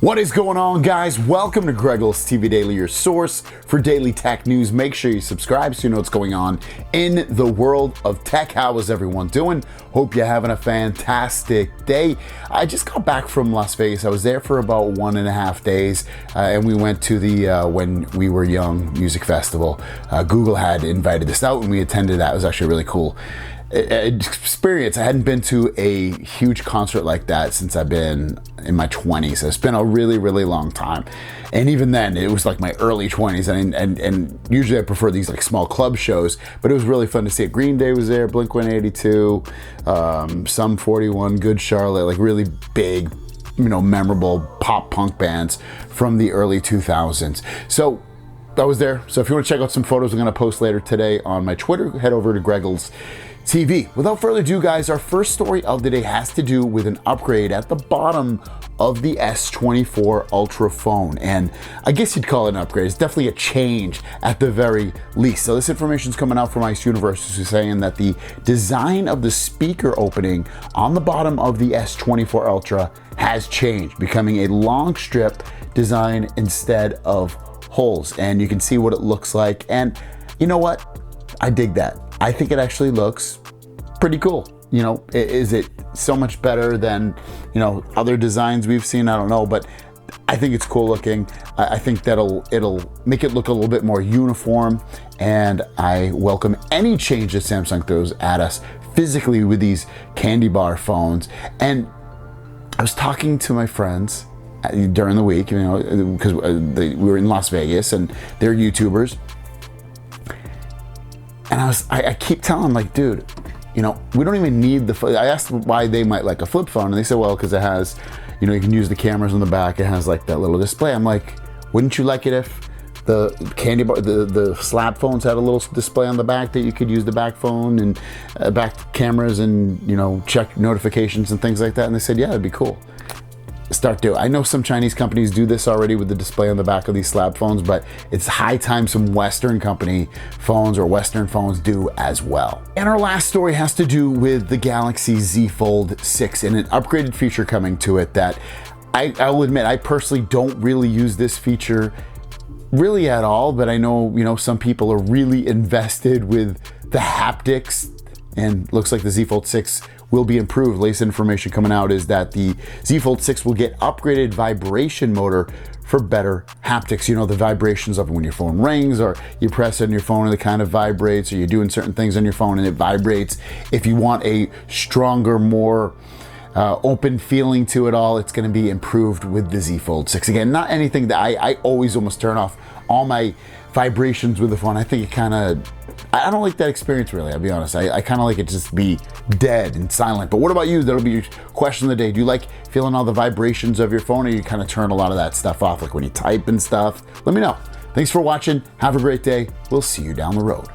What is going on, guys? Welcome to Greggles TV Daily, your source for daily tech news. Make sure you subscribe so you know what's going on in the world of tech. How is everyone doing? Hope you're having a fantastic day. I just got back from Las Vegas. I was there for about 1.5 days, and we went to the When We Were Young music festival. Google had invited us out, and we attended that. It was actually really cool experience. I hadn't been to a huge concert like that since I've been in my 20s. It's been a really long time, and even then it was like my early 20s, and usually I prefer these like small club shows, but it was really fun to see it. Green Day was there, Blink-182, Sum 41, Good Charlotte, like really big, memorable pop punk bands from the early 2000s. So I was there. So if you want to check out some photos I'm going to post later today on my Twitter, head over to Greggles TV. Without further ado, guys, our first story of the day has to do with an upgrade at the bottom of the S24 Ultra phone. And I guess you'd call it an upgrade. It's definitely a change at the very least. So this information is coming out from Ice Universe, who's saying that the design of the speaker opening on the bottom of the S24 Ultra has changed, becoming a long strip design instead of holes. And you can see what it looks like. And you know what? I dig that. I think it actually looks pretty cool. Is it so much better than, other designs we've seen? I don't know, but I think it's cool looking. I think it'll make it look a little bit more uniform, and I welcome any change that Samsung throws at us physically with these candy bar phones. And I was talking to my friends during the week, because we were in Las Vegas and they're YouTubers. And I keep telling them, like, dude, we don't even need I asked why they might like a flip phone, and they said, well, because it has, you can use the cameras on the back. It has like that little display. I'm like, wouldn't you like it if the candy bar, the slab phones had a little display on the back that you could use the back phone and back cameras and, check notifications and things like that? And they said, yeah, it'd be cool. I know some Chinese companies do this already with the display on the back of these slab phones, but it's high time some Western company phones or Western phones do as well. And our last story has to do with the Galaxy Z Fold 6 and an upgraded feature coming to it that I'll admit, I personally don't really use this feature really at all, but I know, some people are really invested with the haptics, and looks like the Z Fold 6 will be improved. Latest information coming out is that the Z Fold 6 will get upgraded vibration motor for better haptics. The vibrations of when your phone rings, or you press on your phone and it kind of vibrates, or you're doing certain things on your phone and it vibrates. If you want a stronger, more open feeling to it all, it's going to be improved with the Z Fold 6. Again, not anything that I always almost turn off all my vibrations with the phone. I think it I don't like that experience, really. I'll be honest. I kind of like it to just be dead and silent. But what about you? That'll be your question of the day. Do you like feeling all the vibrations of your phone, or you kind of turn a lot of that stuff off, like when you type and stuff? Let me know. Thanks for watching. Have a great day. We'll see you down the road.